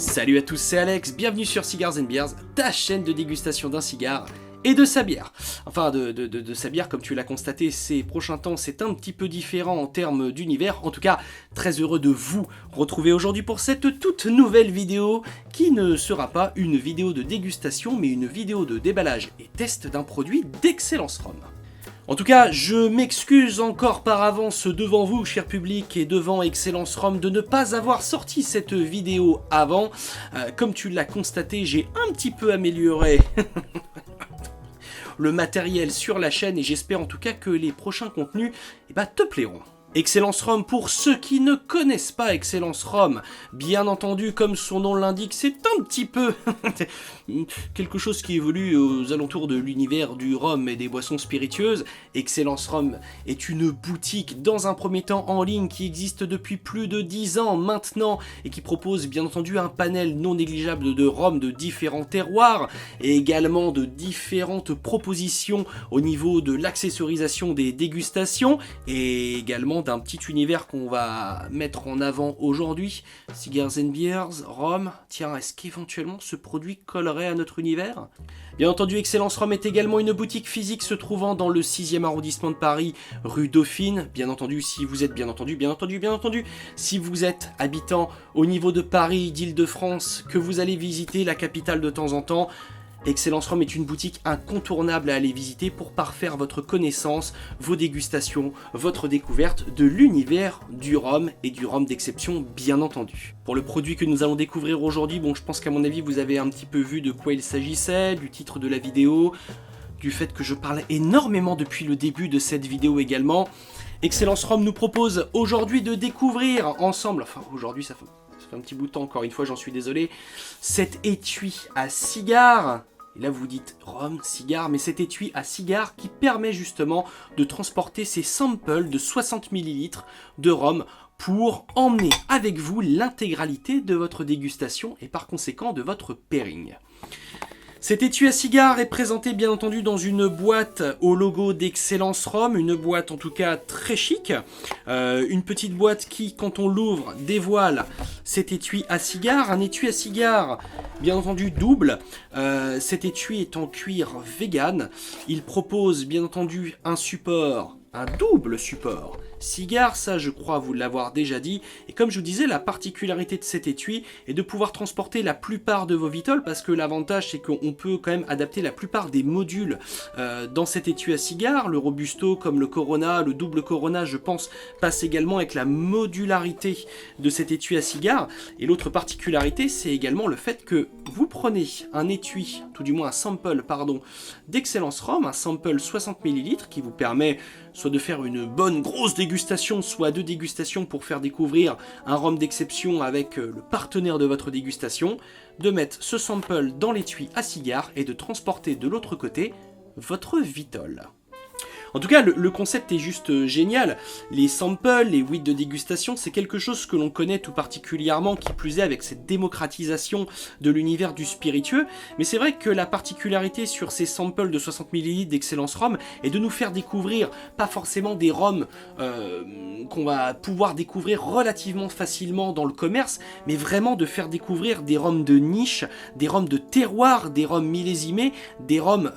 Salut à tous, c'est Alex, bienvenue sur Cigars and Beers, ta chaîne de dégustation d'un cigare et de sa bière. Enfin, de sa bière, comme tu l'as constaté, ces prochains temps, c'est un petit peu différent en termes d'univers. En tout cas, très heureux de vous retrouver aujourd'hui pour cette toute nouvelle vidéo qui ne sera pas une vidéo de dégustation, mais une vidéo de déballage et test d'un produit d'Excellence Rhum. En tout cas, je m'excuse encore par avance devant vous, cher public, et devant Excellence Rhum de ne pas avoir sorti cette vidéo avant. Comme tu l'as constaté, j'ai un petit peu amélioré le matériel sur la chaîne et j'espère en tout cas que les prochains contenus te plairont. Excellence Rhum, pour ceux qui ne connaissent pas Excellence Rhum, bien entendu, comme son nom l'indique, c'est un petit peu quelque chose qui évolue aux alentours de l'univers du rhum et des boissons spiritueuses. Excellence Rhum est une boutique, dans un premier temps en ligne, qui existe depuis plus de 10 ans maintenant et qui propose bien entendu un panel non négligeable de rhum de différents terroirs et également de différentes propositions au niveau de l'accessorisation des dégustations et également d'un petit univers qu'on va mettre en avant aujourd'hui. Cigars and Beers, Rhum, tiens, est-ce qu'éventuellement ce produit collerait à notre univers? Bien entendu, Excellence Rhum est également une boutique physique se trouvant dans le 6e arrondissement de Paris, rue Dauphine. Bien entendu, si vous êtes si vous êtes habitant au niveau de Paris, d'Île-de-France, que vous allez visiter la capitale de temps en temps, Excellence Rhum est une boutique incontournable à aller visiter pour parfaire votre connaissance, vos dégustations, votre découverte de l'univers du rhum et du rhum d'exception bien entendu. Pour le produit que nous allons découvrir aujourd'hui, bon, je pense qu'à mon avis vous avez un petit peu vu de quoi il s'agissait, du titre de la vidéo, du fait que je parle énormément depuis le début de cette vidéo également. Excellence Rhum nous propose aujourd'hui de découvrir ensemble, enfin aujourd'hui ça fait un petit bout de temps, encore une fois j'en suis désolé, cet étui à cigare. Et là vous dites rhum, cigare, mais cet étui à cigare qui permet justement de transporter ces samples de 60 ml de rhum pour emmener avec vous l'intégralité de votre dégustation et par conséquent de votre pairing. Cet étui à cigare est présenté bien entendu dans une boîte au logo d'Excellence Rhum, une boîte en tout cas très chic, une petite boîte qui, quand on l'ouvre, dévoile cet étui à cigare, un étui à cigare bien entendu double. Cet étui est en cuir vegan, il propose bien entendu un support, un double support cigare, ça je crois vous l'avoir déjà dit, et comme je vous disais, la particularité de cet étui est de pouvoir transporter la plupart de vos vitoles, parce que l'avantage c'est qu'on peut quand même adapter la plupart des modules dans cet étui à cigare, le Robusto comme le Corona, le double Corona je pense passe également avec la modularité de cet étui à cigare, et l'autre particularité c'est également le fait que vous prenez un étui, tout du moins un sample pardon, d'Excellence Rhum, un sample 60 ml qui vous permet soit de faire une bonne grosse dégustation, soit deux dégustations pour faire découvrir un rhum d'exception avec le partenaire de votre dégustation, de mettre ce sample dans l'étui à cigare et de transporter de l'autre côté votre vitole. En tout cas, le concept est juste génial. Les samples, les whips de dégustation, c'est quelque chose que l'on connaît tout particulièrement, qui plus est avec cette démocratisation de l'univers du spiritueux. Mais c'est vrai que la particularité sur ces samples de 60 ml d'Excellence Rhum est de nous faire découvrir, pas forcément des rhums qu'on va pouvoir découvrir relativement facilement dans le commerce, mais vraiment de faire découvrir des rhums de niche, des rhums de terroir, des rhums millésimés, des rhums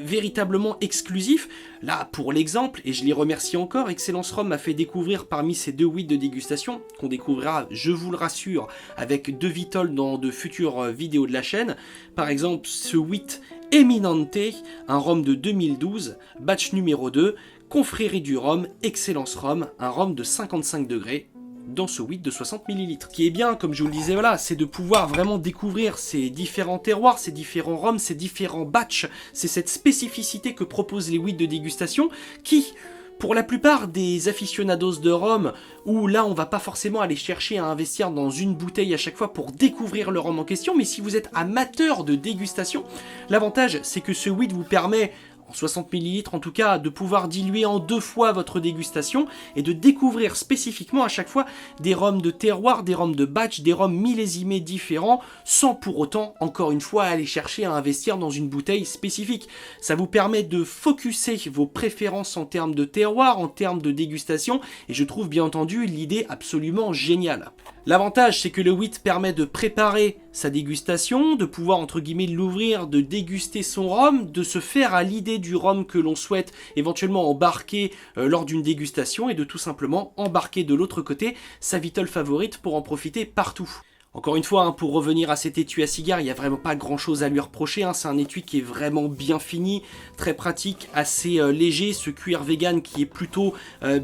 véritablement exclusifs. Là, pour l'exemple, et je les remercie encore, Excellence Rhum m'a fait découvrir parmi ces deux whips de dégustation, qu'on découvrira, je vous le rassure, avec deux vitoles dans de futures vidéos de la chaîne. Par exemple, ce whip Eminente, un rhum de 2012, batch numéro 2, Confrérie du rhum, Excellence Rhum, un rhum de 55 degrés, dans ce whip de 60 ml. Ce qui est bien, comme je vous le disais, voilà, c'est de pouvoir vraiment découvrir ces différents terroirs, ces différents rhums, ces différents batchs. C'est cette spécificité que proposent les whips de dégustation qui, pour la plupart des aficionados de rhum, où là on va pas forcément aller chercher à investir dans une bouteille à chaque fois pour découvrir le rhum en question, mais si vous êtes amateur de dégustation, l'avantage c'est que ce whip vous permet en 60 ml en tout cas, de pouvoir diluer en 2 fois votre dégustation et de découvrir spécifiquement à chaque fois des rhums de terroir, des rhums de batch, des rhums millésimés différents, sans pour autant, encore une fois, aller chercher à investir dans une bouteille spécifique. Ça vous permet de focuser vos préférences en termes de terroir, en termes de dégustation, et je trouve bien entendu l'idée absolument géniale. L'avantage, c'est que le wheat permet de préparer sa dégustation, de pouvoir entre guillemets l'ouvrir, de déguster son rhum, de se faire à l'idée du rhum que l'on souhaite éventuellement embarquer lors d'une dégustation et de tout simplement embarquer de l'autre côté sa vitole favorite pour en profiter partout. Encore une fois, pour revenir à cet étui à cigare, il n'y a vraiment pas grand chose à lui reprocher, c'est un étui qui est vraiment bien fini, très pratique, assez léger, ce cuir vegan qui est plutôt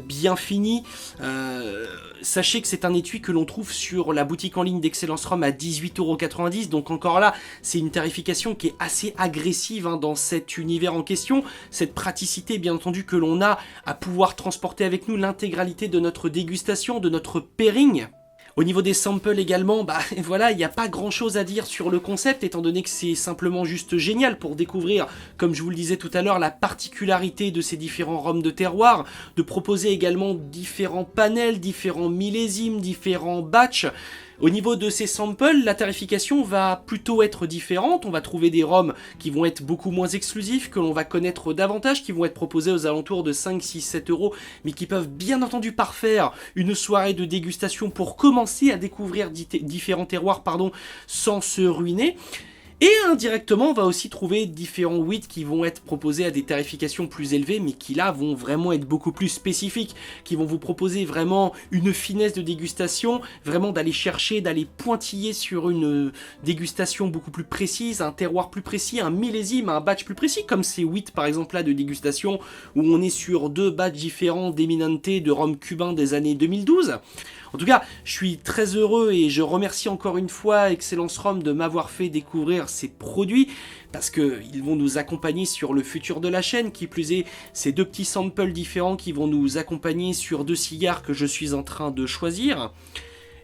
bien fini. Sachez que c'est un étui que l'on trouve sur la boutique en ligne d'Excellence Rhum à 18,90 €, donc encore là, c'est une tarification qui est assez agressive dans cet univers en question, cette praticité bien entendu que l'on a à pouvoir transporter avec nous l'intégralité de notre dégustation, de notre pairing. Au niveau des samples également, voilà, il n'y a pas grand chose à dire sur le concept, étant donné que c'est simplement juste génial pour découvrir, comme je vous le disais tout à l'heure, la particularité de ces différents rhums de terroir, de proposer également différents panels, différents millésimes, différents batchs. Au niveau de ces samples, la tarification va plutôt être différente. On va trouver des rhums qui vont être beaucoup moins exclusifs, que l'on va connaître davantage, qui vont être proposés aux alentours de 5, 6, 7 €, mais qui peuvent bien entendu parfaire une soirée de dégustation pour commencer à découvrir différents terroirs sans se ruiner. Et indirectement, on va aussi trouver différents wheats qui vont être proposés à des tarifications plus élevées, mais qui là vont vraiment être beaucoup plus spécifiques, qui vont vous proposer vraiment une finesse de dégustation, vraiment d'aller chercher, d'aller pointiller sur une dégustation beaucoup plus précise, un terroir plus précis, un millésime, un batch plus précis, comme ces wheats par exemple là de dégustation, où on est sur 2 batchs différents d'Eminente de rhum cubain des années 2012. En tout cas, je suis très heureux et je remercie encore une fois Excellence Rhum de m'avoir fait découvrir ces produits parce qu'ils vont nous accompagner sur le futur de la chaîne, qui plus est, ces 2 petits samples différents qui vont nous accompagner sur 2 cigares que je suis en train de choisir.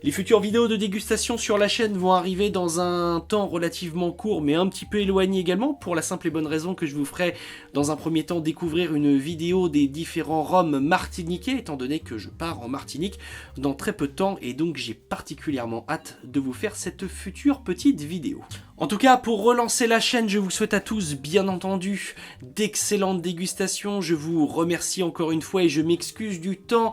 Les futures vidéos de dégustation sur la chaîne vont arriver dans un temps relativement court, mais un petit peu éloigné également, pour la simple et bonne raison que je vous ferai dans un premier temps découvrir une vidéo des différents rhums martiniquais, étant donné que je pars en Martinique dans très peu de temps, et donc j'ai particulièrement hâte de vous faire cette future petite vidéo. En tout cas, pour relancer la chaîne, je vous souhaite à tous, bien entendu, d'excellentes dégustations. Je vous remercie encore une fois et je m'excuse du temps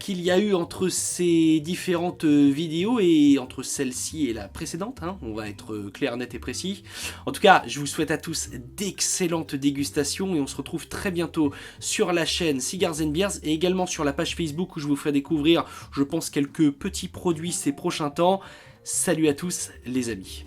qu'il y a eu entre ces différentes vidéos et entre celle-ci et la précédente. On va être clair, net et précis. En tout cas, je vous souhaite à tous d'excellentes dégustations et on se retrouve très bientôt sur la chaîne Cigars & Beers et également sur la page Facebook où je vous ferai découvrir, je pense, quelques petits produits ces prochains temps. Salut à tous les amis.